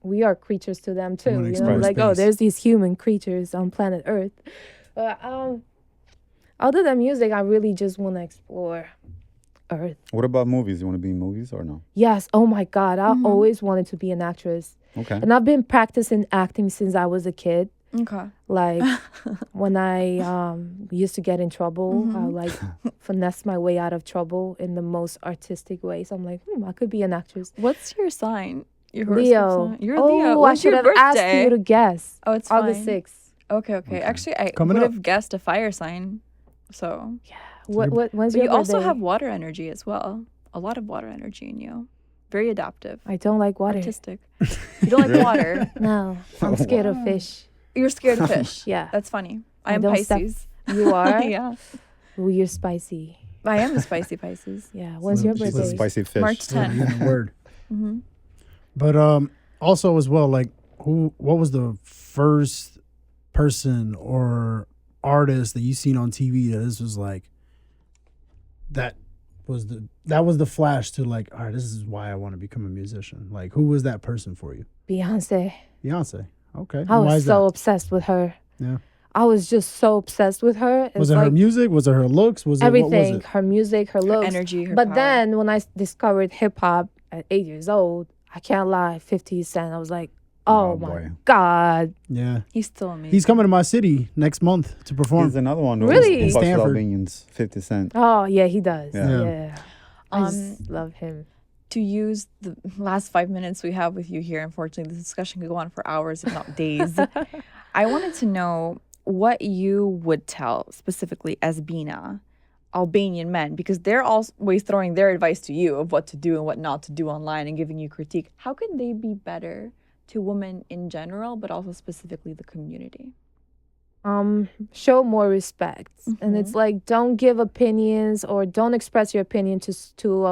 we are creatures to them too. wanna You know, explore like space. there's these human creatures on planet Earth. But other than music, I really just want to explore Earth. What about movies? You want to be in movies or no? Yes. Oh my God, I always wanted to be an actress, Okay. and I've been practicing acting since I was a kid. Okay. Like when I used to get in trouble, I would, like finesse my way out of trouble in the most artistic ways. I'm like, I could be an actress. What's your sign? Your horoscope Leo. sign? You're oh, Leo. I What's should your have birthday? asked you to guess. Oh, it's August fine. 6th. Okay. Actually, I Coming would up. have guessed a fire sign. So, When's but your you also birthday? have water energy as well. A lot of water energy in you. Very adaptive. I don't like water. Artistic. You don't like water. No, I'm scared of fish. You're scared of fish. Yeah. That's funny. I I am don't step- Pisces. You are? Yeah. Ooh, you're spicy. I am a spicy Pisces. Yeah. When's your She's a birthday? spicy fish. March 10th. The word. Mm-hmm. But also as well, like what was the first person or artist that you seen on TV that this was like that was the flash to like, all right, this is why I want to become a musician. Like, who was that person for you? Beyonce. Beyonce. Okay. I And why was is so that? obsessed with her. Yeah. I was just so obsessed with her. It's Was it her like music? Was it her looks? Was it what everything, was it? her music, her looks. Energy, her But power. then when I discovered hip hop at 8 years old, I can't lie, 50 Cent, I was like, oh, Oh, my boy. God. Yeah. He's still amazing. He's coming to my city next month to perform. He's another one. Really? Who fucks with Stanford. Albanians, 50 Cent. Oh, yeah, he does. Yeah. Yeah. I just love him. To use the last 5 minutes we have with you here, unfortunately, this discussion could go on for hours, if not days. I wanted to know what you would tell specifically as Bina Albanian men, because they're always throwing their advice to you of what to do and what not to do online and giving you critique. How can they be better to women in general, but also specifically the community? Show more respect. And it's like, don't give opinions or don't express your opinion to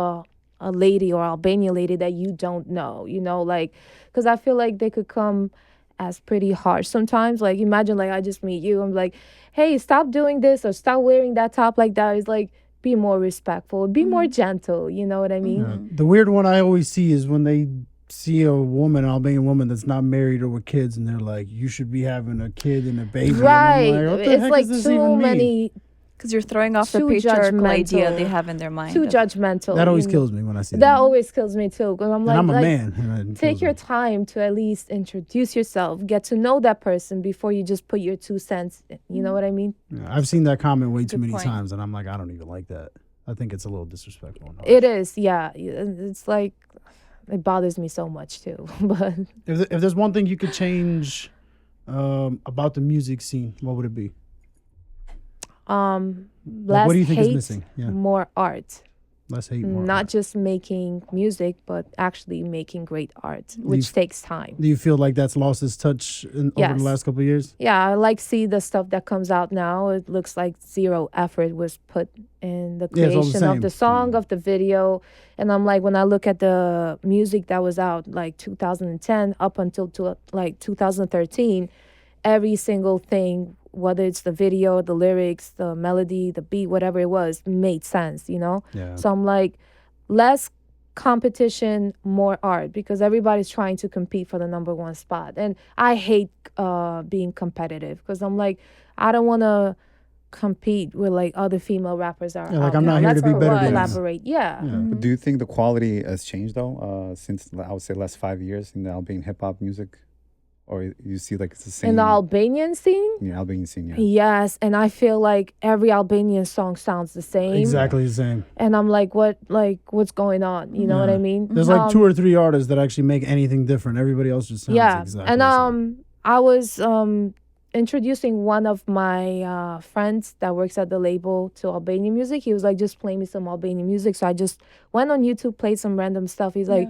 a lady or Albanian lady that you don't know, like, because I feel like they could come as pretty harsh sometimes. Like imagine like I just meet you, I'm like, hey, stop doing this or stop wearing that top like that. It's like be more respectful, be more gentle. You know what I mean? Yeah. The weird one I always see is when they see a woman, an Albanian woman that's not married or with kids, and they're like, "You should be having a kid and a baby." Right. And I'm like, what the It's heck like does this too even mean? many, Because you're throwing off the Too patriarchal idea judgmental. they have in their mind. too of- judgmental. That always you know? kills me when I see That that. always kills me too. Because I'm And like, I'm a like, man. and it take kills your me. time to at least introduce yourself, get to know that person before you just put your 2 cents. You know what I mean? Yeah, I've seen that comment way too Good many point. times, and I'm like, I don't even like that. I think it's a little disrespectful. and harsh. It is, yeah. It's like it bothers me so much too. But If there's one thing you could change about the music scene, what would it be? less what do you think is hate, missing? Yeah. more art. Less hate, more Not art. just making music, but actually making great art, which takes time. Do you feel like that's lost its touch over Yes. the last couple of years? Yeah, I like see the stuff that comes out now. It looks like zero effort was put in the Yeah, it's all the creation of same. the song, of the video. And I'm like, when I look at the music that was out like 2010 up until like 2013, every single thing, whether it's the video, the lyrics, the melody, the beat, whatever it was, made sense, you know? Yeah. So I'm like, less competition, more art, because everybody's trying to compete for the number one spot. And I hate being competitive because I'm like, I don't want to compete with like other female rappers are. Yeah, like, out I'm now. not here Let's to be better than you. collaborate. Yeah. Yeah. But do you think the quality has changed though, since I would say last 5 years in the Albanian hip hop music, or you see like it's the same In the Albanian scene, in the Albanian scene? Yeah. yes, and I feel like every Albanian song sounds the same. Exactly the same. And I'm like, what's going on? You know what Yeah. I mean? There's like 2 or 3 artists that actually make anything different. Everybody else just sounds Yeah, exactly and the same. I was introducing one of my friends that works at the label to Albanian music. He was like, just play me some Albanian music. So I just went on YouTube, played some random stuff. He's like,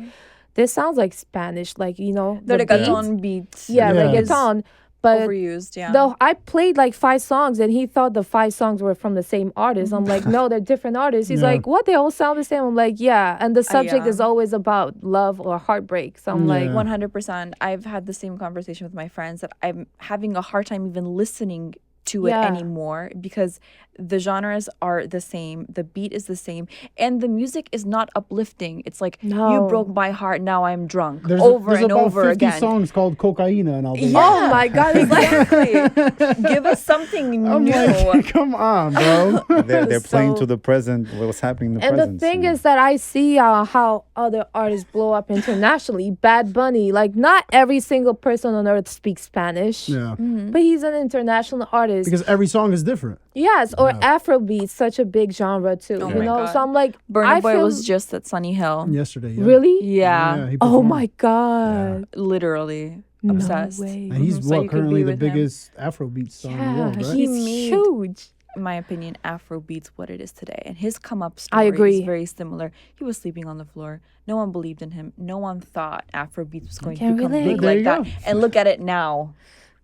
this sounds like Spanish, like, you know, The the beats. reggaeton beats. Yeah, Yeah. reggaeton. But Overused, yeah. though I played like 5 songs and he thought the 5 songs were from the same artist. I'm like, no, they're different artists. He's Yeah. like, what? They all sound the same. I'm like, yeah. And the subject yeah. is always about love or heartbreak. So I'm like, Yeah. 100%. I've had the same conversation with my friends that I'm having a hard time even listening to it Yeah. anymore because the genres are the same, the beat is the same, and the music is not uplifting. It's like, No. you broke my heart, now I'm drunk. There's over and about over 50 again. songs called Cocaina and Albania. oh my God. It's like, Exactly. Give us something I'm new. like, come on, bro. They're playing So- to the present, what's happening in the and present. the thing so- is that I see how other artists blow up internationally. Bad Bunny, like not every single person on earth speaks Spanish, Yeah. but he's an international artist. Because every song is different. Yes, or Afrobeat, such a big genre too. Oh you my know, God. so I'm like, Burna I Boy feel was just at Sunny Hill. Yesterday. Yeah. really. Yeah, he Oh performed. my God. literally No obsessed. way. And he's So you what could currently be the with him. biggest Afrobeat song in the Yeah, world, right? he's He made- huge. In my opinion, Afrobeats what it is today. And his come up I story agree. is very similar. He was sleeping on the floor. No one believed in him. No one thought Afrobeats was going to Can't become relate. big There like you that. go. And look at it now.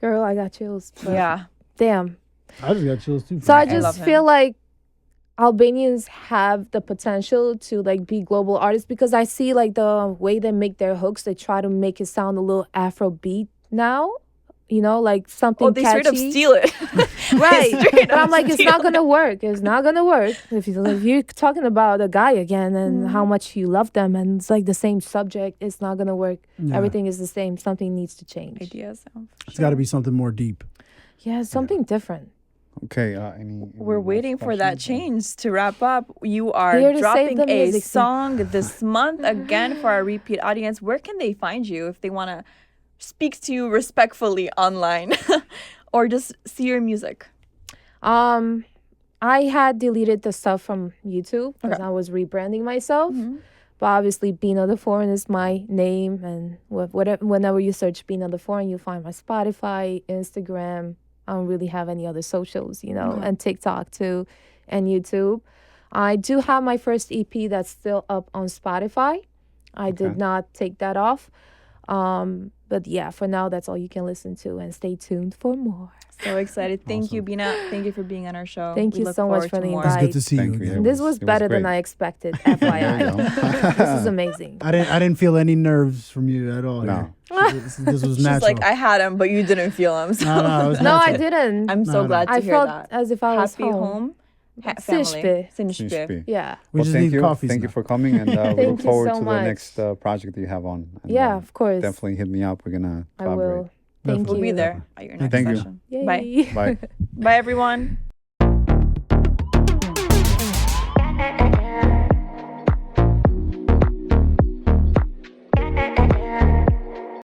Girl, I got chills. but Yeah. Damn. I just got chills too. So I I love just him. feel like Albanians have the potential to like be global artists because I see like the way they make their hooks. They try to make it sound a little Afrobeat now. You know, like something Oh, they straight up catchy. steal it. Right. Straight But I'm up like, it's steal not it. gonna work. It's not gonna work. If you're talking about a guy again and how much you love them and it's like the same subject, it's not gonna work. Yeah. Everything is the same. Something needs to change. Ideas. It's got to be something more deep. Yeah, something different. Okay, any We're last waiting for that questions? change to wrap up. You are Here to save dropping the a music scene. song this month again for our repeat audience. Where can they find you if they want to speak to you respectfully online or just see your music? I had deleted the stuff from YouTube because Okay. I was rebranding myself. But obviously, Bina The Foreign is my name, and whenever you search Bina The Foreign, you'll find my Spotify, Instagram. I don't really have any other socials, you know, and TikTok too, and YouTube. I do have my first EP that's still up on Spotify. I did Okay. not take that off. But yeah, for now, that's all you can listen to, and stay tuned for more. So excited. Thank you, Awesome. Bina. Thank you for being on our show. Thank We you look so much forward for to the more. It's invite. good to see Thank you you. again. This was It was better than great. I expected, There you FYI. go. This is amazing. I didn't feel any nerves from you at all. No. here. This was She's natural. like, I had him, but you didn't feel him. So no, it was No, I natural. didn't. I'm so No. glad to I hear felt that. as if I was Happy home. Sinshpe. Family. Seems Sinshpe. to be. Yeah. We Well, just thank need you. coffees Thank now. you for coming, and we Thank look you forward so to much. the next project that you have on. And, Yeah, of course. definitely hit me up. We're gonna I collaborate. will. Thank We'll you. be there at your next Thank you. session. Yay. Bye. Bye. Bye, everyone.